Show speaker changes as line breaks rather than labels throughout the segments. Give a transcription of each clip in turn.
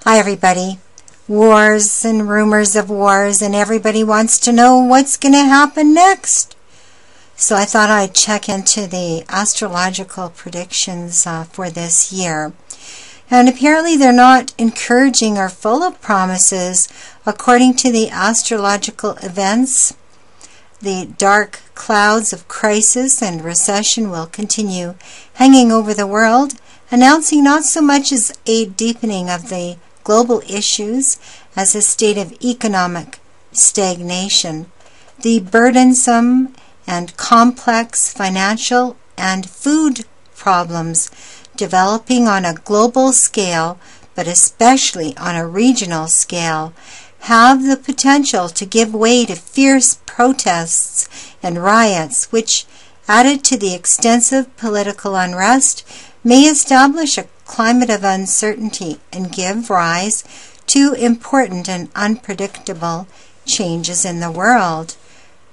Hi everybody. Wars and rumors of wars, and everybody wants to know what's going to happen next. So I thought I'd check into the astrological predictions for this year. And apparently they're not encouraging or full of promises. According to the astrological events, the dark clouds of crisis and recession will continue hanging over the world, announcing not so much as a deepening of the global issues as a state of economic stagnation. The burdensome and complex financial and food problems developing on a global scale, but especially on a regional scale, have the potential to give way to fierce protests and riots, which, added to the extensive political unrest, may establish a climate of uncertainty and give rise to important and unpredictable changes in the world.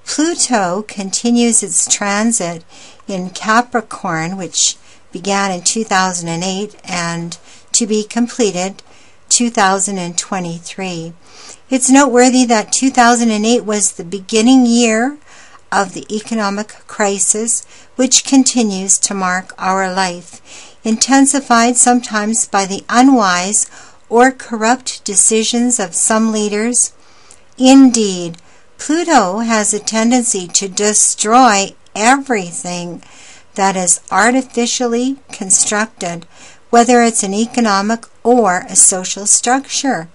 Pluto continues its transit in Capricorn, which began in 2008 and to be completed 2023. It's noteworthy that 2008 was the beginning year of the economic crisis, which continues to mark our life, intensified sometimes by the unwise or corrupt decisions of some leaders. Indeed, Pluto has a tendency to destroy everything that is artificially constructed, whether it's an economic or a social structure.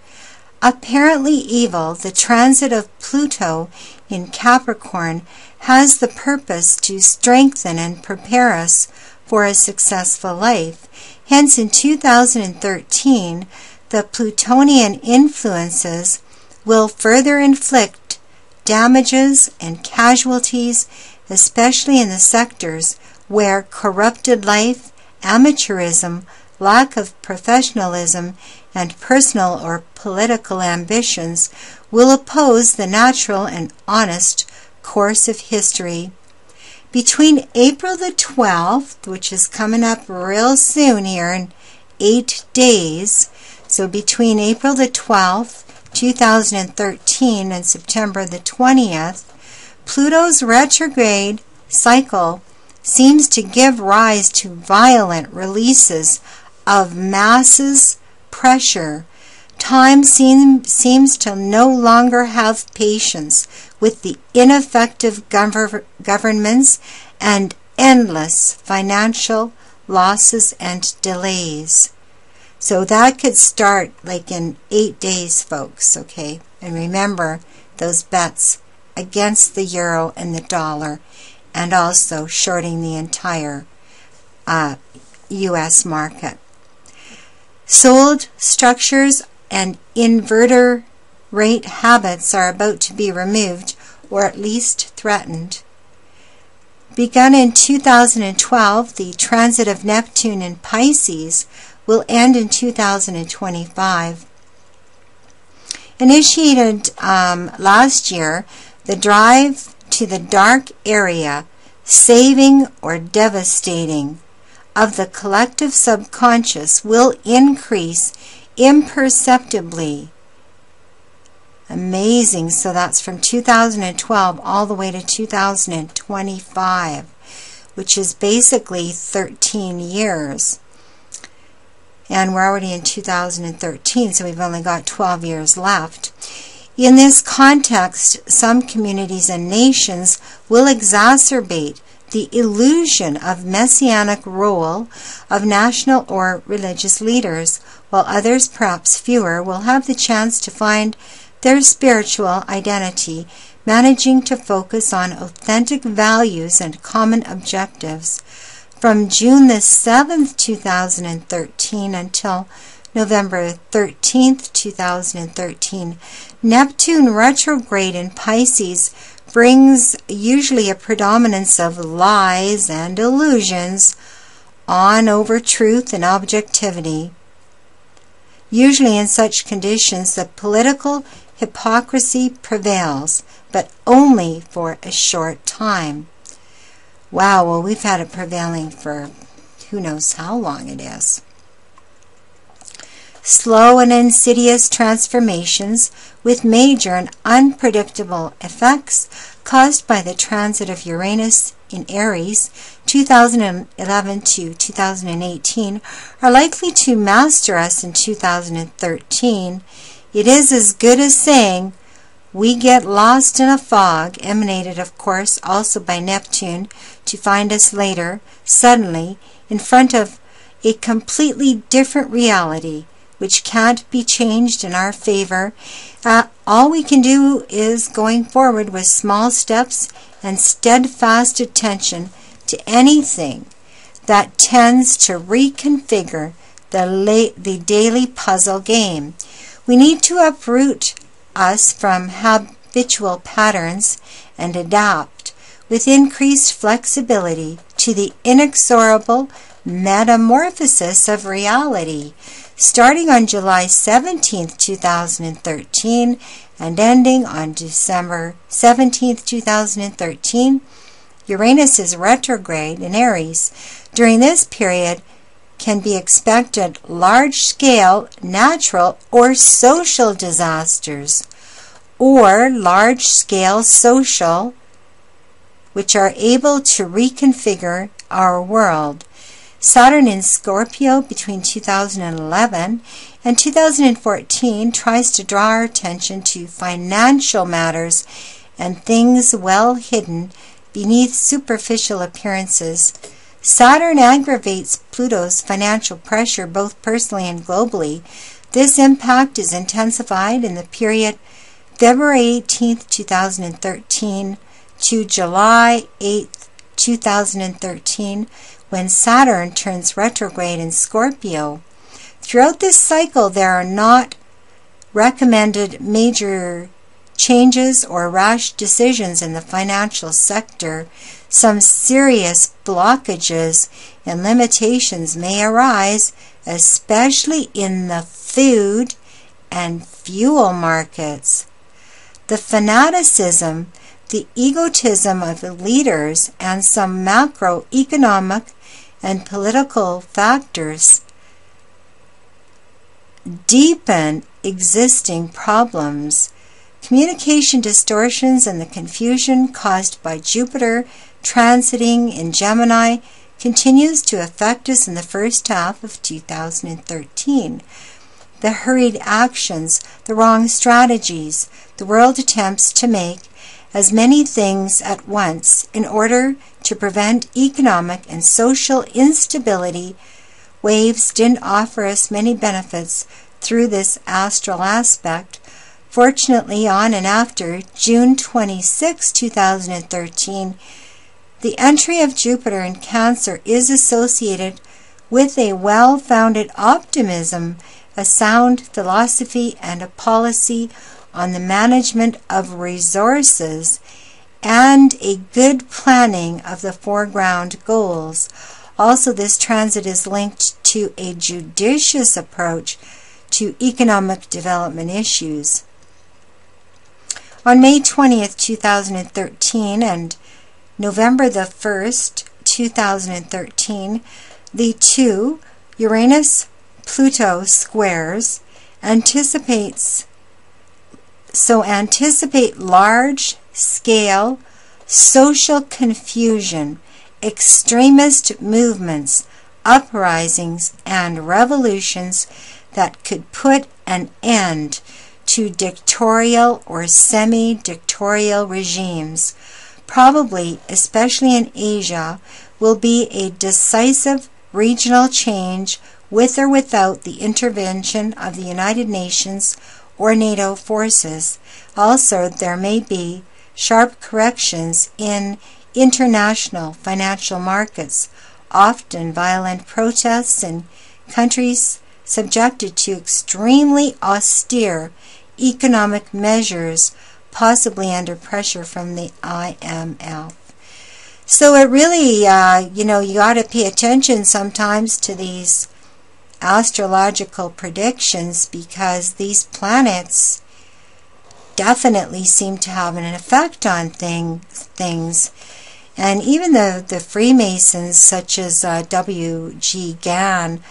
Apparently evil, the transit of Pluto in Capricorn has the purpose to strengthen and prepare us for a successful life. Hence, in 2013, the Plutonian influences will further inflict damages and casualties, especially in the sectors where corrupted life, amateurism, lack of professionalism, and personal or political ambitions will oppose the natural and honest course of history. Between April the 12th, which is coming up real soon here in 8 days, so between April the 12th, 2013 and September the 20th, Pluto's retrograde cycle seems to give rise to violent releases of masses pressure. Time seems to no longer have patience with the ineffective governments and endless financial losses and delays. So that could start like in 8 days, folks, okay? And remember those bets against the euro and the dollar, and also shorting the entire U.S. market. Sold structures and inverter rate habits are about to be removed, or at least threatened. Begun in 2012, the transit of Neptune in Pisces will end in 2025. Initiated last year, the drive to the dark area, saving or devastating, of the collective subconscious will increase imperceptibly. Amazing. So that's from 2012 all the way to 2025, which is basically 13 years. And we're already in 2013, so we've only got 12 years left. In this context, some communities and nations will exacerbate the illusion of messianic role of national or religious leaders, while others, perhaps fewer, will have the chance to find their spiritual identity, managing to focus on authentic values and common objectives. From June the 7th, 2013 until November 13th, 2013, Neptune retrograde in Pisces brings usually a predominance of lies and illusions on over truth and objectivity. Usually in such conditions, the political hypocrisy prevails, but only for a short time. Wow, well, we've had it prevailing for who knows how long it is. slow and insidious transformations with major and unpredictable effects caused by the transit of Uranus in Aries 2011 to 2018 are likely to master us in 2013. It is as good as saying we get lost in a fog, emanated of course also by Neptune, to find us later, suddenly, in front of a completely different reality which can't be changed in our favor. All we can do is going forward with small steps and steadfast attention to anything that tends to reconfigure the daily puzzle game. We need to uproot us from habitual patterns and adapt with increased flexibility to the inexorable metamorphosis of reality. Starting on July 17, 2013 and ending on December 17, 2013, Uranus is retrograde in Aries. During this period can be expected large-scale natural or social disasters, or large-scale social, which are able to reconfigure our world. Saturn in Scorpio between 2011 and 2014 tries to draw our attention to financial matters and things well hidden beneath superficial appearances. Saturn aggravates Pluto's financial pressure both personally and globally. This impact is intensified in the period February 18, 2013 to July 8, 2013, when Saturn turns retrograde in Scorpio. Throughout this cycle, there are not recommended major changes or rash decisions in the financial sector. Some serious blockages and limitations may arise, especially in the food and fuel markets. The fanaticism, the egotism of the leaders, and some macroeconomic and political factors deepen existing problems. Communication distortions and the confusion caused by Jupiter transiting in Gemini continues to affect us in the first half of 2013. The hurried actions, the wrong strategies, the world attempts to make as many things at once in order to prevent economic and social instability. Waves didn't offer us many benefits through this astral aspect. Fortunately, on and after June 26, 2013, the entry of Jupiter in Cancer is associated with a well-founded optimism, a sound philosophy, and a policy on the management of resources, and a good planning of the foreground goals. Also, this transit is linked to a judicious approach to economic development issues. On May 20th, 2013 and November the 1st, 2013, the two Uranus-Pluto squares anticipate large-scale social confusion, extremist movements, uprisings, and revolutions that could put an end to dictatorial or semi-dictatorial regimes. Probably, especially in Asia, will be a decisive regional change with or without the intervention of the United Nations or NATO forces. Also, there may be sharp corrections in international financial markets, often violent protests in countries subjected to extremely austere economic measures, possibly under pressure from the IMF. So it really, you got to pay attention sometimes to these astrological predictions, because these planets definitely seem to have an effect on things. And even the Freemasons, such as W.G. Gann,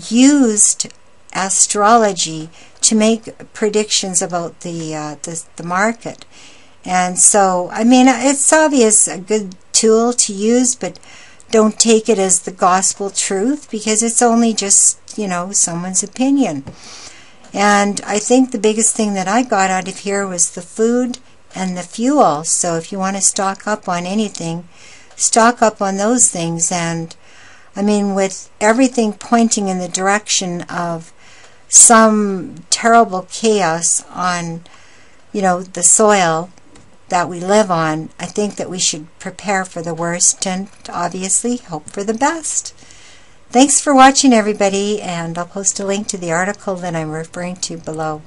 used astrology to make predictions about the market. And so, I mean, it's obvious a good tool to use, but don't take it as the gospel truth, because it's only just, someone's opinion. And I think the biggest thing that I got out of here was the food and the fuel. So if you want to stock up on anything, stock up on those things. And I mean, with everything pointing in the direction of some terrible chaos on, the soil that we live on, I think that we should prepare for the worst and obviously hope for the best. Thanks for watching, everybody, and I'll post a link to the article that I'm referring to below.